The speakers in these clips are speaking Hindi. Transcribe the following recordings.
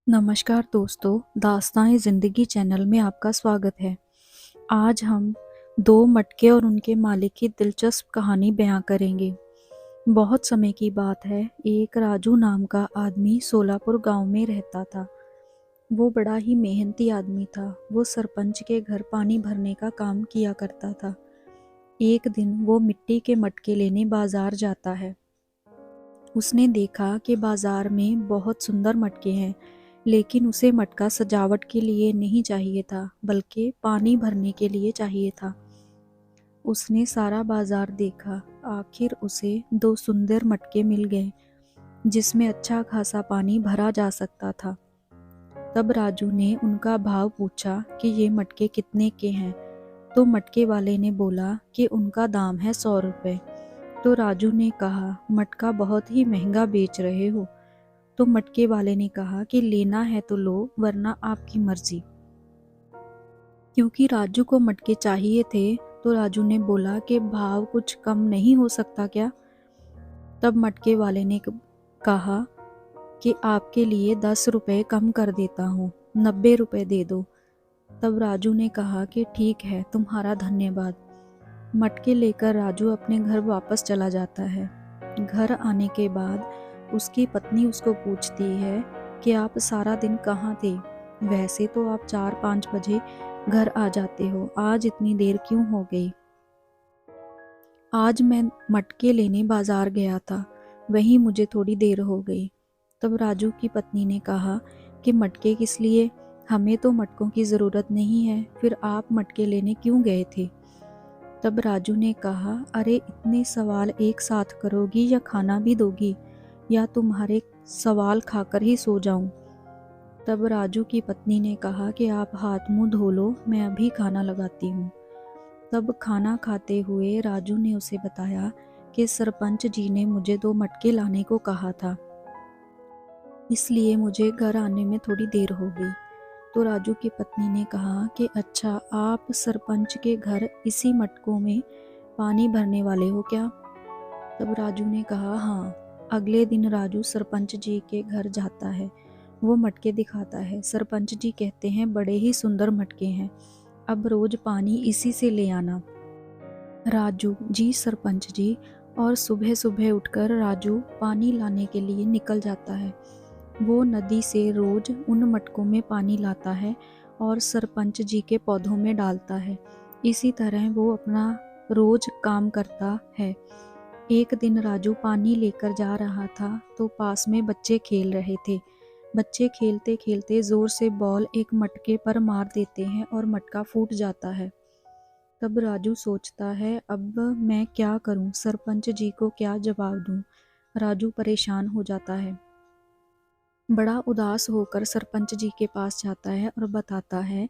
नमस्कार दोस्तों, दास्तान ज़िंदगी चैनल में आपका स्वागत है। आज हम दो मटके और उनके मालिक की दिलचस्प कहानी बयां करेंगे। बहुत समय की बात है, एक राजू नाम का आदमी सोलापुर गांव में रहता था। वो बड़ा ही मेहनती आदमी था। वो सरपंच के घर पानी भरने का काम किया करता था। एक दिन वो मिट्टी के मटके लेने बाजार जाता है। उसने देखा कि बाजार में बहुत सुंदर मटके हैं, लेकिन उसे मटका सजावट के लिए नहीं चाहिए था, बल्कि पानी भरने के लिए चाहिए था। उसने सारा बाजार देखा। आखिर उसे दो सुंदर मटके मिल गए, जिसमें अच्छा खासा पानी भरा जा सकता था। तब राजू ने उनका भाव पूछा कि ये मटके कितने के हैं। तो मटके वाले ने बोला कि उनका दाम है 100 रुपये। तो राजू ने कहा, मटका बहुत ही महंगा बेच रहे हो। तो मटके वाले ने कहा कि लेना है तो लो, वरना आपकी मर्जी। क्योंकि राजू को मटके चाहिए थे, तो राजू ने बोला कि भाव कुछ कम नहीं हो सकता क्या। तब मटके वाले ने कहा कि आपके लिए 10 रुपये कम कर देता हूँ, 90 रुपये दे दो। तब राजू ने कहा कि ठीक है, तुम्हारा धन्यवाद। मटके लेकर राजू अपने घर वापस चला जाता है। घर आने के बाद उसकी पत्नी उसको पूछती है कि आप सारा दिन कहाँ थे? वैसे तो आप 4-5 बजे घर आ जाते हो, आज इतनी देर क्यों हो गई? आज मैं मटके लेने बाजार गया था, वहीं मुझे थोड़ी देर हो गई। तब राजू की पत्नी ने कहा कि मटके किस लिए? हमें तो मटकों की ज़रूरत नहीं है, फिर आप मटके लेने क्यों गए थे? तब राजू ने कहा, अरे इतने सवाल एक साथ करोगी या खाना भी दोगी, या तुम्हारे सवाल खाकर ही सो जाऊं? तब राजू की पत्नी ने कहा कि आप हाथ मुंह धो लो, मैं अभी खाना लगाती हूँ। तब खाना खाते हुए राजू ने उसे बताया कि सरपंच जी ने मुझे 2 मटके लाने को कहा था, इसलिए मुझे घर आने में थोड़ी देर हो गई। तो राजू की पत्नी ने कहा कि अच्छा, आप सरपंच के घर इसी मटकों में पानी भरने वाले हो क्या? तब राजू ने कहा हाँ। अगले दिन राजू सरपंच जी के घर जाता है। वो मटके दिखाता है। सरपंच जी कहते हैं, बड़े ही सुंदर मटके हैं, अब रोज पानी इसी से ले आना। राजू, जी सरपंच जी। और सुबह सुबह उठकर राजू पानी लाने के लिए निकल जाता है। वो नदी से रोज उन मटकों में पानी लाता है और सरपंच जी के पौधों में डालता है। इसी तरह वो अपना रोज काम करता है। एक दिन राजू पानी लेकर जा रहा था, तो पास में बच्चे खेल रहे थे। बच्चे खेलते खेलते जोर से बॉल एक मटके पर मार देते हैं और मटका फूट जाता है। तब राजू सोचता है, अब मैं क्या करूं? सरपंच जी को क्या जवाब दूं? राजू परेशान हो जाता है। बड़ा उदास होकर सरपंच जी के पास जाता है और बताता है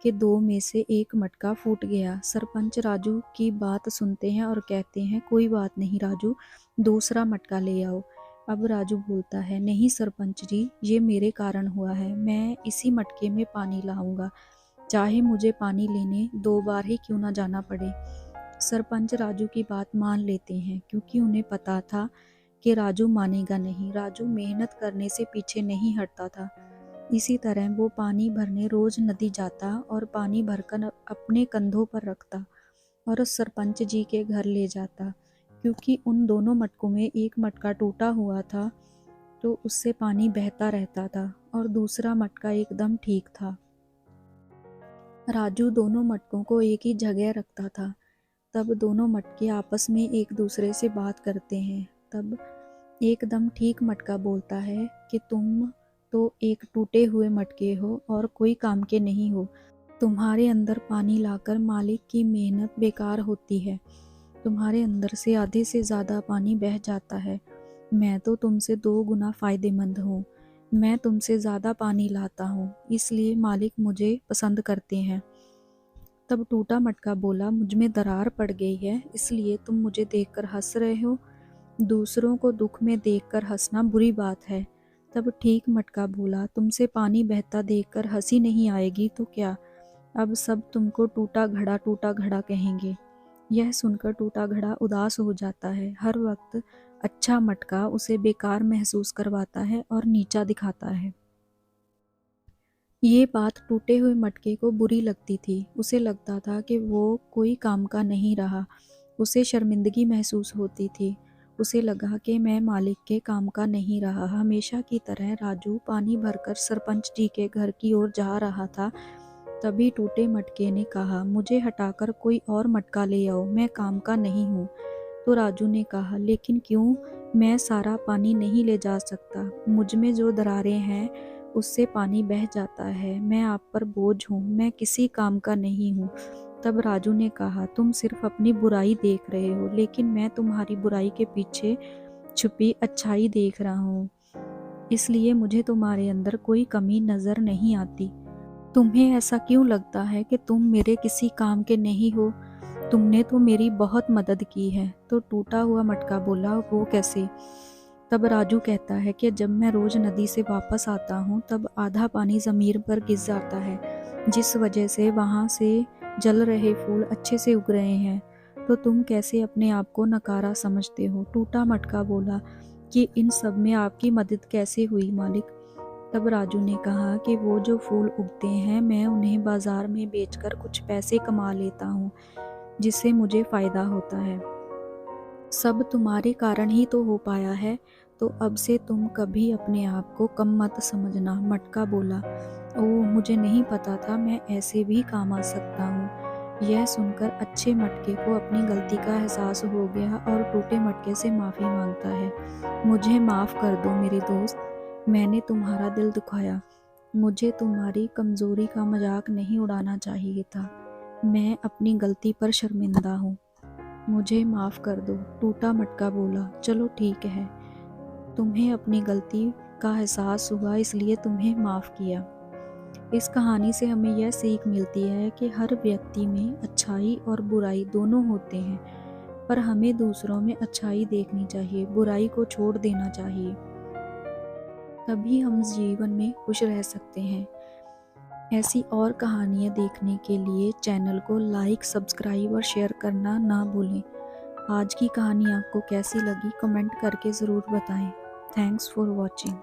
कि 2 में से एक मटका फूट गया। सरपंच राजू की बात सुनते हैं और कहते हैं, कोई बात नहीं राजू, दूसरा मटका ले आओ। अब राजू बोलता है, नहीं सरपंच जी, ये मेरे कारण हुआ है, मैं इसी मटके में पानी लाऊंगा, चाहे मुझे पानी लेने 2 बार ही क्यों ना जाना पड़े। सरपंच राजू की बात मान लेते हैं, क्योंकि उन्हें पता था कि राजू मानेगा नहीं। राजू मेहनत करने से पीछे नहीं हटता था। इसी तरह वो पानी भरने रोज नदी जाता और पानी भरकर अपने कंधों पर रखता और उस सरपंच जी के घर ले जाता। क्योंकि उन दोनों मटकों में एक मटका टूटा हुआ था, तो उससे पानी बहता रहता था और दूसरा मटका एकदम ठीक था। राजू दोनों मटकों को एक ही जगह रखता था। तब दोनों मटके आपस में एक दूसरे से बात करते हैं। तब एकदम ठीक मटका बोलता है कि तुम तो एक टूटे हुए मटके हो और कोई काम के नहीं हो। तुम्हारे अंदर पानी लाकर मालिक की मेहनत बेकार होती है। तुम्हारे अंदर से आधे से ज़्यादा पानी बह जाता है। मैं तो तुमसे 2 गुना फ़ायदेमंद हूँ। मैं तुमसे ज़्यादा पानी लाता हूँ, इसलिए मालिक मुझे पसंद करते हैं। तब टूटा मटका बोला, मुझ में दरार पड़ गई है, इसलिए तुम मुझे देखकर हंस रहे हो। दूसरों को दुख में देखकर हंसना बुरी बात है। तब ठीक मटका बोला, तुमसे पानी बहता देखकर हंसी नहीं आएगी तो क्या, अब सब तुमको टूटा घड़ा कहेंगे। यह सुनकर टूटा घड़ा उदास हो जाता है। हर वक्त अच्छा मटका उसे बेकार महसूस करवाता है और नीचा दिखाता है। ये बात टूटे हुए मटके को बुरी लगती थी। उसे लगता था कि वो कोई काम का नहीं रहा। उसे शर्मिंदगी महसूस होती थी। उसे लगा कि मैं मालिक के काम का नहीं रहा। हमेशा की तरह राजू पानी भरकर सरपंच जी के घर की ओर जा रहा था। तभी टूटे मटके ने कहा, मुझे हटाकर कोई और मटका ले आओ, मैं काम का नहीं हूँ। तो राजू ने कहा, लेकिन क्यों? मैं सारा पानी नहीं ले जा सकता। मुझ में जो दरारें हैं उससे पानी बह जाता है। मैं आप पर बोझ हूँ, मैं किसी काम का नहीं हूँ। तब राजू ने कहा, तुम सिर्फ अपनी बुराई देख रहे हो, लेकिन मैं तुम्हारी बुराई के पीछे छुपी अच्छाई देख रहा हूँ। इसलिए मुझे तुम्हारे अंदर कोई कमी नजर नहीं आती। तुम्हें ऐसा क्यों लगता है कि तुम मेरे किसी काम के नहीं हो? तुमने तो मेरी बहुत मदद की है। तो टूटा हुआ मटका बोला, वो कैसे? तब राजू कहता है कि जब मैं रोज नदी से वापस आता हूँ तब आधा पानी ज़मीन पर गिर जाता है, जिस वजह से वहाँ से जल रहे फूल अच्छे से उग रहे हैं। तो तुम कैसे अपने आप को नकारा समझते हो? टूटा मटका बोला कि इन सब में आपकी मदद कैसे हुई मालिक? तब राजू ने कहा कि वो जो फूल उगते हैं मैं उन्हें बाजार में बेचकर कुछ पैसे कमा लेता हूँ, जिससे मुझे फ़ायदा होता है। सब तुम्हारे कारण ही तो हो पाया है, तो अब से तुम कभी अपने आप को कम मत समझना। मटका बोला, ओह मुझे नहीं पता था मैं ऐसे भी काम आ सकता हूँ। यह सुनकर अच्छे मटके को अपनी गलती का एहसास हो गया और टूटे मटके से माफ़ी मांगता है। मुझे माफ़ कर दो मेरे दोस्त, मैंने तुम्हारा दिल दुखाया। मुझे तुम्हारी कमज़ोरी का मजाक नहीं उड़ाना चाहिए था। मैं अपनी गलती पर शर्मिंदा हूँ। मुझे माफ़ कर दो। टूटा मटका बोला, चलो ठीक है, तुम्हें अपनी गलती का एहसास हुआ इसलिए तुम्हें माफ़ किया। इस कहानी से हमें यह सीख मिलती है कि हर व्यक्ति में अच्छाई और बुराई दोनों होते हैं, पर हमें दूसरों में अच्छाई देखनी चाहिए, बुराई को छोड़ देना चाहिए। तभी हम जीवन में खुश रह सकते हैं। ऐसी और कहानियाँ देखने के लिए चैनल को लाइक, सब्सक्राइब और शेयर करना ना भूलें। आज की कहानी आपको कैसी लगी कमेंट करके ज़रूर बताएं। Thanks for watching.